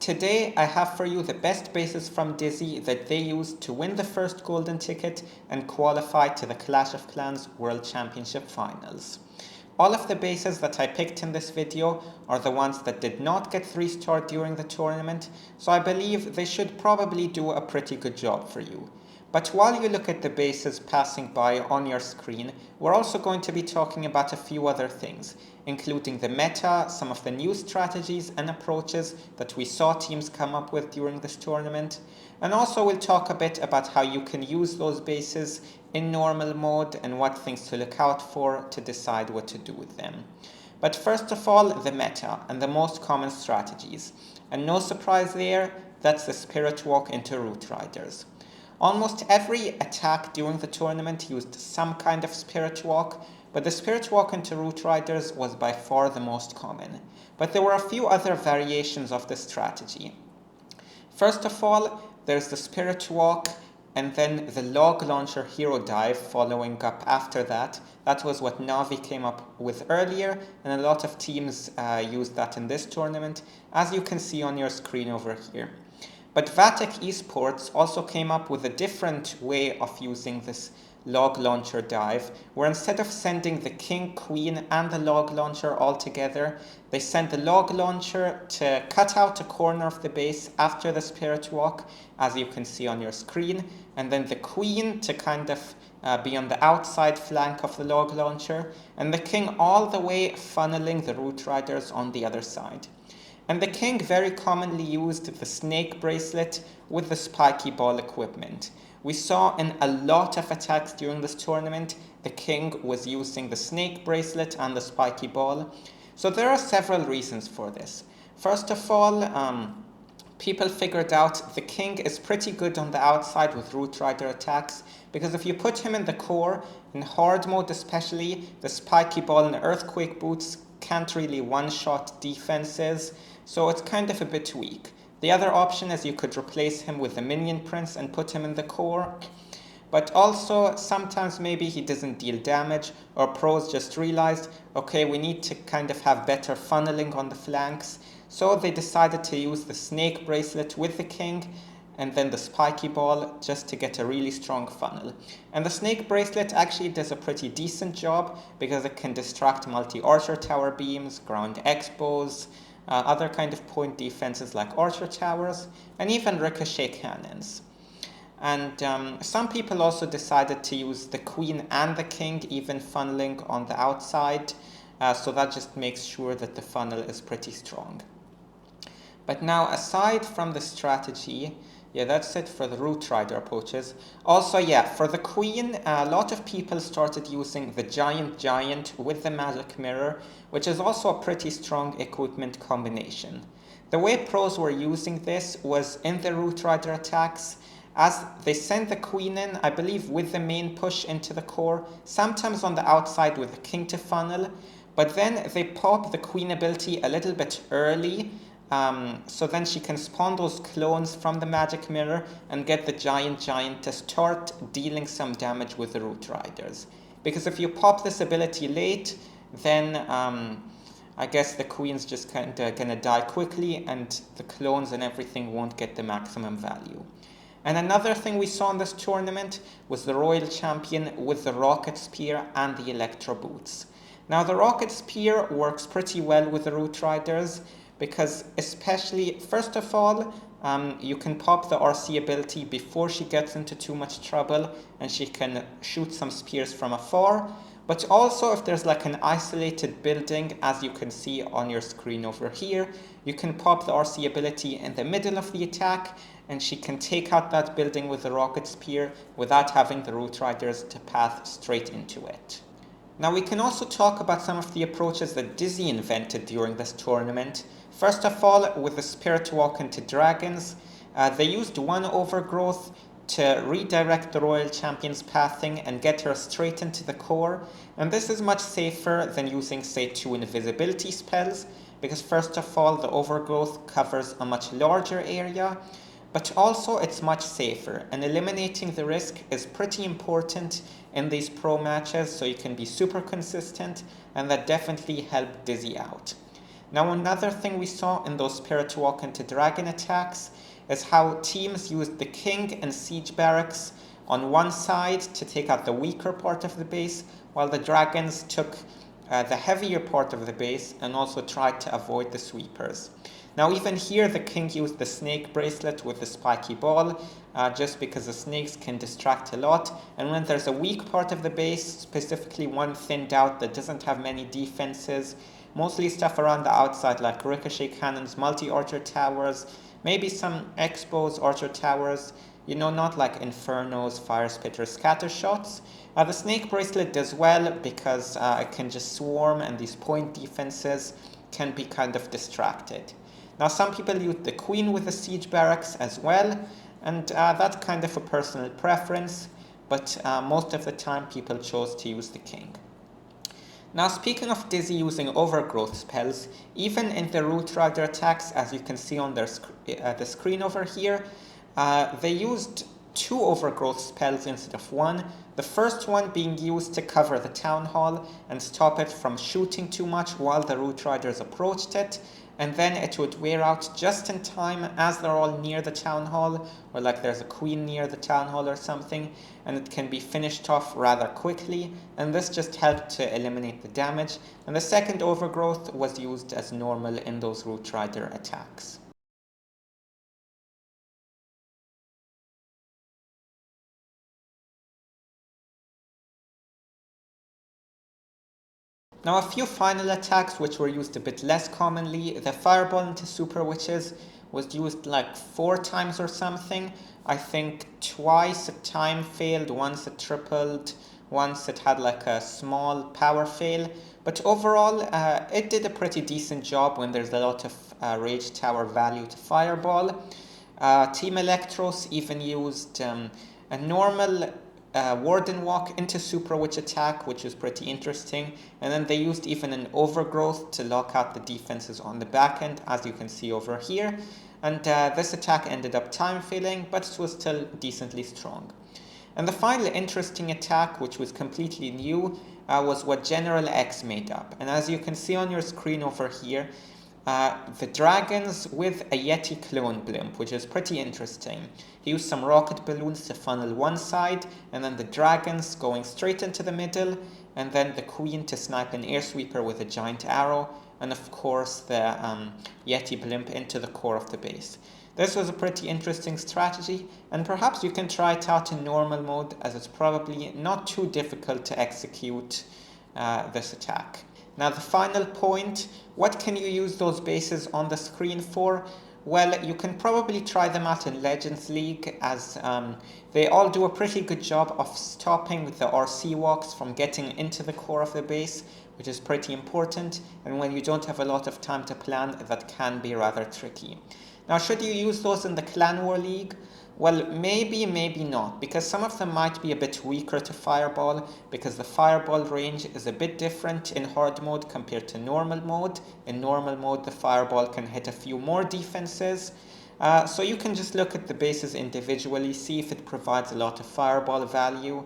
Today I have for you the best bases from Dizi that they used to win the first golden ticket and qualify to the Clash of Clans World Championship Finals. All of the bases that I picked in this video are the ones that did not get 3-star during the tournament, so I believe they should probably do a pretty good job for you. But while you look at the bases passing by on your screen, we're also going to be talking about a few other things, including the meta, some of the new strategies and approaches that we saw teams come up with during this tournament, and also we'll talk a bit about how you can use those bases in normal mode and what things to look out for to decide what to do with them. But first of all, the meta and the most common strategies. And no surprise there, that's the Spirit Walk into Root Riders. Almost every attack during the tournament used some kind of Spirit Walk, but the Spirit Walk into Root Riders was by far the most common. But there were a few other variations of the strategy. First of all, there's the Spirit Walk and then the Log Launcher Hero Dive following up after that. That was what Navi came up with earlier, and a lot of teams used that in this tournament, as you can see on your screen over here. But Vatek Esports also came up with a different way of using this Log Launcher dive, where instead of sending the King, Queen and the Log Launcher all together, they sent the Log Launcher to cut out a corner of the base after the Spirit Walk, as you can see on your screen, and then the Queen to kind of be on the outside flank of the Log Launcher, and the King all the way funneling the Root Riders on the other side. And the King very commonly used the Snake Bracelet with the Spiky Ball equipment. We saw in a lot of attacks during this tournament, the King was using the Snake Bracelet and the Spiky Ball. So there are several reasons for this. First of all, people figured out the King is pretty good on the outside with Root Rider attacks, because if you put him in the core, in hard mode especially, the Spiky Ball and Earthquake Boots can't really one-shot defenses, so it's kind of a bit weak. The other option is you could replace him with the Minion Prince and put him in the core, but also sometimes maybe he doesn't deal damage, or pros just realized, okay, we need to kind of have better funneling on the flanks, so they decided to use the Snake Bracelet with the King and then the Spiky Ball just to get a really strong funnel. And the Snake Bracelet actually does a pretty decent job because it can distract multi-Archer Tower beams, ground expos, other kind of point defenses like Archer Towers, and even Ricochet Cannons. And some people also decided to use the Queen and the King even funneling on the outside, so that just makes sure that the funnel is pretty strong. But now, aside from the strategy, that's it for the Root Rider approaches. Also, for the Queen, a lot of people started using the Giant with the Magic Mirror, which is also a pretty strong equipment combination. The way pros were using this was in the Root Rider attacks, as they sent the Queen in, I believe, with the main push into the core, sometimes on the outside with the King to funnel, but then they pop the Queen ability a little bit early, so then she can spawn those clones from the Magic Mirror and get the Giant to start dealing some damage with the Root Riders. Because if you pop this ability late, then I guess the Queen's just kind of gonna die quickly and the clones and everything won't get the maximum value. And another thing we saw in this tournament was the Royal Champion with the Rocket Spear and the Electro Boots. Now the Rocket Spear works pretty well with the Root Riders, because especially, first of all, you can pop the RC ability before she gets into too much trouble and she can shoot some spears from afar. But also if there's like an isolated building, as you can see on your screen over here, you can pop the RC ability in the middle of the attack and she can take out that building with the Rocket Spear without having the Root Riders to path straight into it. Now we can also talk about some of the approaches that Dizi invented during this tournament. First of all, with the Spirit Walk into Dragons, they used one Overgrowth to redirect the Royal Champion's pathing and get her straight into the core. And this is much safer than using, say, 2 invisibility spells, because first of all, the Overgrowth covers a much larger area, but also it's much safer, and eliminating the risk is pretty important in these pro matches, so you can be super consistent, and that definitely helped Dizi out. Now another thing we saw in those Spirit Walk into Dragon attacks is how teams used the king and siege barracks on one side to take out the weaker part of the base, while the dragons took the heavier part of the base and also tried to avoid the sweepers. Now even here the king used the snake bracelet with the spiky ball, just because the snakes can distract a lot, and when there's a weak part of the base, specifically one thinned out that doesn't have many defenses, mostly stuff around the outside like ricochet cannons, multi-archer towers, maybe some expos archer towers, not like infernos, fire spitters, scatter shots. The snake bracelet does well because it can just swarm, and these point defenses can be kind of distracted. Now some people use the queen with the siege barracks as well, and that's kind of a personal preference, but most of the time people chose to use the king. Now speaking of Dizi using overgrowth spells, even in the Root Rider attacks, as you can see on the screen over here, they used 2 overgrowth spells instead of 1. The first one being used to cover the town hall and stop it from shooting too much while the Root Riders approached it, and then it would wear out just in time as they're all near the town hall, or like there's a queen near the town hall or something, and it can be finished off rather quickly, and this just helped to eliminate the damage. And the second overgrowth was used as normal in those Root Rider attacks. Now a few final attacks which were used a bit less commonly. The fireball into super witches was used like 4 times or something. I think twice a time failed, once it tripled, once it had like a small power fail. But overall it did a pretty decent job when there's a lot of rage tower value to fireball. Team Electros even used a normal Warden Walk into Super Witch attack, which was pretty interesting, and then they used even an overgrowth to lock out the defenses on the back end, as you can see over here, and this attack ended up time failing, but it was still decently strong. And the final interesting attack, which was completely new, was what General X made up, and as you can see on your screen over here, the dragons with a Yeti clone blimp, which is pretty interesting. He used some rocket balloons to funnel one side, and then the dragons going straight into the middle, and then the queen to snipe an air sweeper with a giant arrow, and of course the Yeti blimp into the core of the base. This was a pretty interesting strategy, and perhaps you can try it out in normal mode, as it's probably not too difficult to execute this attack. Now the final point, what can you use those bases on the screen for? Well, you can probably try them out in Legends League, as they all do a pretty good job of stopping the RC walks from getting into the core of the base, which is pretty important, and when you don't have a lot of time to plan, that can be rather tricky. Now, should you use those in the Clan War League? Well, maybe, maybe not, because some of them might be a bit weaker to Fireball, because the Fireball range is a bit different in hard mode compared to normal mode. In normal mode, the Fireball can hit a few more defenses, so you can just look at the bases individually, see if it provides a lot of Fireball value.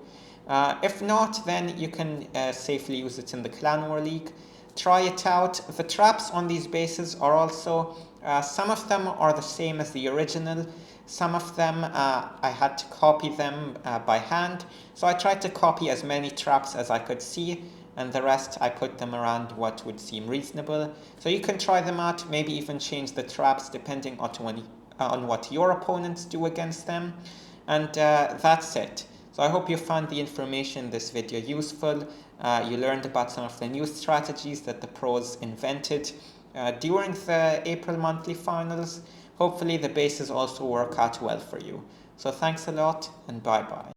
If not, then you can safely use it in the Clan War League. Try it out. The traps on these bases are also, some of them are the same as the original. Some of them I had to copy them by hand, so I tried to copy as many traps as I could see, and the rest I put them around what would seem reasonable. So you can try them out, maybe even change the traps depending on what your opponents do against them, and that's it. So I hope you found the information in this video useful. You learned about some of the new strategies that the pros invented during the April monthly finals. Hopefully the bases also work out well for you. So thanks a lot, and bye bye.